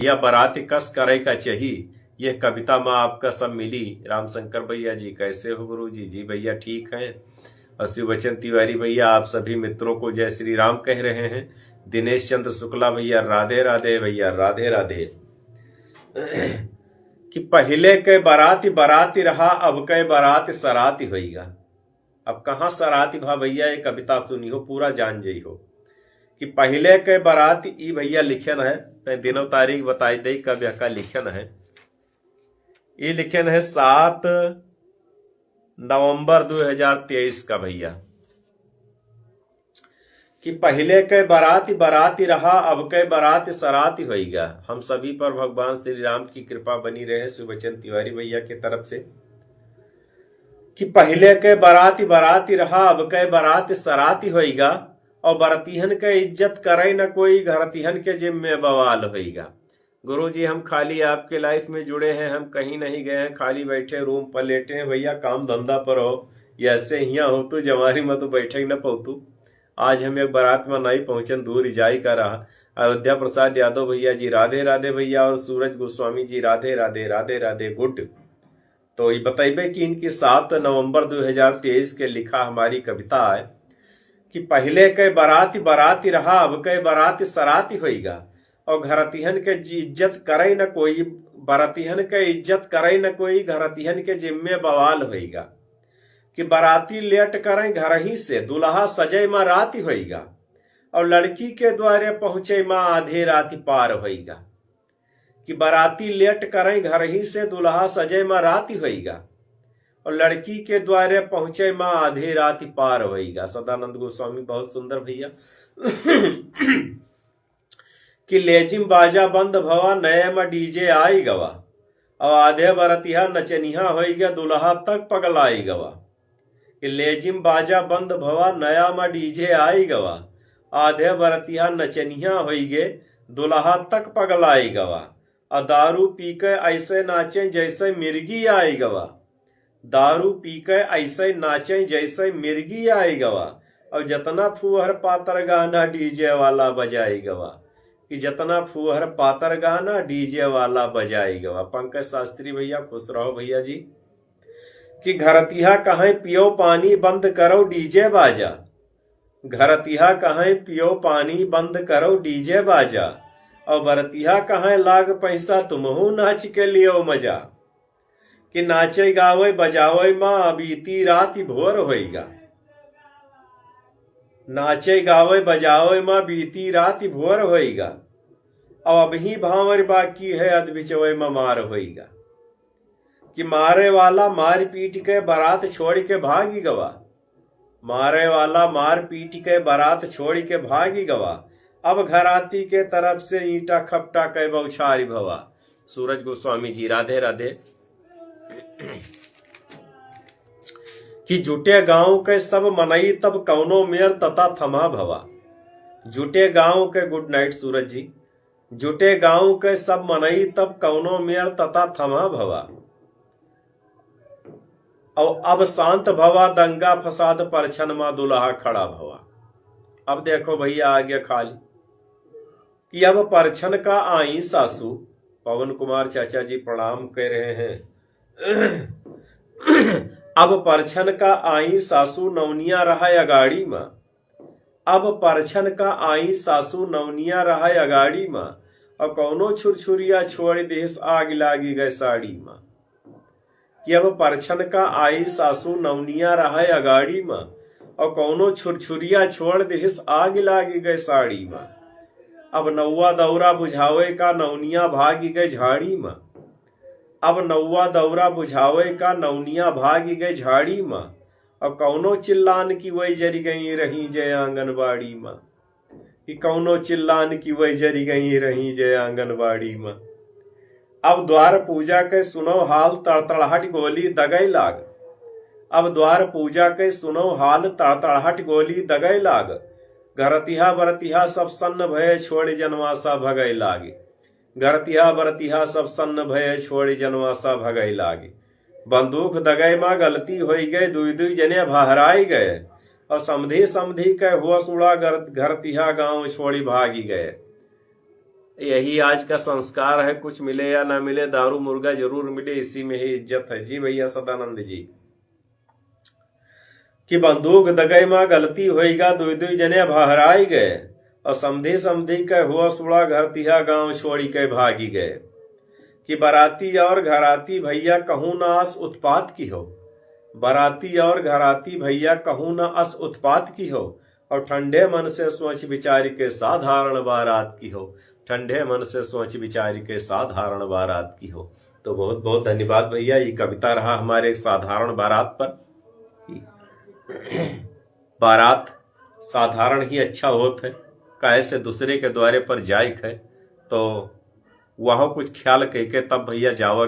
या बाराती कस करे का चही, यह कविता माँ आपका सब मिली। रामशंकर भैया जी कैसे हो गुरु जी? जी भैया ठीक हैं। और शिववचन तिवारी भैया आप सभी मित्रों को जय श्री राम कह रहे हैं। दिनेश चंद्र शुक्ला भैया राधे राधे भैया राधे राधे। कि पहले के बाराती बाराती रहा, अब के बाराती सराती होईगा। अब कहाँ सराती भा भैया, ये कविता सुनी हो पूरा जान जाइ हो। कि पहले के बाराती ई भैया लिखन है, दिनों तारीख बताई दे कब का लिखन है। ये लिखन है 7 नवंबर 2023 का भैया। कि पहले के बाराती बाराती रहा, अब के बाराती सराती होईगा। हम सभी पर भगवान श्री राम की कृपा बनी रहे शिववचन तिवारी भैया की तरफ से। कि पहले के बाराती बाराती रहा, अब के बाराती सराती होईगा। और बरतिहन के इज्जत करे न कोई, घरतिहन के जिम्मे बवाल होईगा। गुरु जी हम खाली आपके लाइफ में जुड़े हैं, हम कहीं नहीं गए हैं, खाली बैठे रूम पर लेटे हैं भैया, काम धंधा पर हो या ऐसे हिया हो तो जवारी में तो बैठे न पौतू। आज हम एक बारात में नहीं पहुंचन, दूर इजाई का रहा। अयोध्या प्रसाद यादव भैया जी राधे राधे भैया, और सूरज गोस्वामी जी राधे राधे राधे राधे गुड। तो ये बताइए कि इनकी 7 नवंबर 2023 के लिखा हमारी कविता है। कि पहले के बाराती बाराती रहा, अब के बाराती सराती होईगा। और घरतिहन के इज्जत करे न कोई, बरतिहन के इज्जत करे न कोई, घरतिहन के जिम्मे बवाल होईगा। कि बाराती लेट करें घर ही से, दुल्हा सजय माँ राती होईगा। और लड़की के द्वारे पहुंचे माँ आधे राती पार होईगा। कि बाराती लेट करें घर ही से, दुल्हा सजय माँ राती होईगा। और लड़की के द्वारे पहुंचे माँ आधे राती पार होईगा। सदानंद गोस्वामी बहुत सुंदर भैया। कि लेजिम बाजा बंद भवा, नए में डीजे आई गवा। और आधे बरतिहा नचनिहा होईगा, दुल्हा तक पगलाई गवा। कि लेजिम बाजा बंद भवा, नया में डीजे आई गवा। आधे बरतिहा नचनिहा होईगे, दुल्हा तक पगलाई गवा। और दारू पी के ऐसे नाचे जैसे मिर्गी आई गवा। दारू पी के ऐसे नाचे जैसे मिर्गी आई गवा। और जतना फुहर पातर गाना डीजे वाला बजाई गवा। कि जतना फुहर पातर गाना डीजे वाला बजाई गवा। पंकज शास्त्री भैया खुश रहो भैया जी। कि घरतिहा कहें पियो पानी, बंद करो डीजे बाजा। घरतिहा कहें पियो पानी, बंद करो डीजे बाजा। और बरतिहा कहें लाग पैसा, तुमहू नाच के लियो मजा। कि नाचे गावे बजावे माँ, बीती राती भोर होईगा। नाचे गावे बजावे माँ, बीती राती भोर होईगा। और अभी भावर बाकी है, अदबिचवे में मार होईगा। कि मारे वाला मार पीट के बारात छोड़ के भागी गवा। मारे वाला मार पीट के बारात छोड़ के भागी गवा। अब घराती के तरफ से ईंटा खपटा के बौछारी भवा। सूरज गोस्वामी जी राधे राधे। कि जुटे गांव के सब मनई, तब कौनो मेर तथा थमा भवा। जुटे गांव के गुड नाइट सूरज जी। जुटे गांव के सब मनई, तब कौनो मेर तथा थमा भवा। और अब शांत भवा, दंगा फसाद परछन मा दुल्हा खड़ा भवा। अब देखो भैया आगे खाली। कि अब परछन का आई सासू। पवन कुमार चाचा जी प्रणाम कह रहे हैं। अब परछन का आई सासू, नवनिया रहा अगाड़ी मां। अब परछन का आई सासू, नवनिया रहा अगाड़ी मां। और कौनो छुरछुरिया छोड़ देश, आग लागी गए साड़ी मां। कि अब परछन का आई सासू, नवनिया रहा अगाड़ी मां। और कौनो छुरछुरिया छोड़ देश, आग लागी गए साड़ी मां। अब नौवा दौरा बुझावे का, नवनिया भागी गए झाड़ी मां। अब नौवा दौरा बुझावे का, नवनिया भागी गए झाड़ी मां। और कौनो चिल्लान की वही जरी गई रही जय आंगनबाड़ी मां। कि कौनो चिल्लान की वही जरी गई रही जय आंगनबाड़ी मां। अब द्वार पूजा के सुनो हाल, तड़तड़ाहट गोली दगई लाग। अब द्वार पूजा के सुनो हाल, तड़तड़ाहट गोली दगई लाग। घरतिहा बरतिहा सब सन्न भय, छोड़ जनवासा भगई लागे। घरतिहा बरतिहा सब सन्न भय, छोड़ जनवासा भगई लागे। बंदूक दगई माँ गलती होई गए, दुई दुई जने बहराई गए। और समधी समधी के हुआ सुड़ा, घरतिहा गांव छोड़ी भागी गए। यही आज का संस्कार है, कुछ मिले या ना मिले दारू मुर्गा जरूर मिले, इसी में ही इज्जत है। जी भैया सदानंद जी कि बंदूक दगई मां गलती होईगा, दुई दुई जने बहराई गए और समधी समधी के हुआ सुड़ा घर तिहा गांव छोड़ी के भागी गए कि बाराती और घराती भैया कहूं ना अस उत्पात की हो, बाराती और घराती भैया कहूं ना अस उत्पात की हो, और ठंडे मन से सोच विचार के साधारण बारात की हो, ठंडे मन से सोच विचार के साधारण बारात की हो। तो बहुत बहुत धन्यवाद भैया, ये कविता रहा हमारे साधारण बारात पर। बारात साधारण ही अच्छा होत है, काहे से दूसरे के द्वारे पर जायक है, तो वहाँ कुछ ख्याल कह के तब भैया जावा।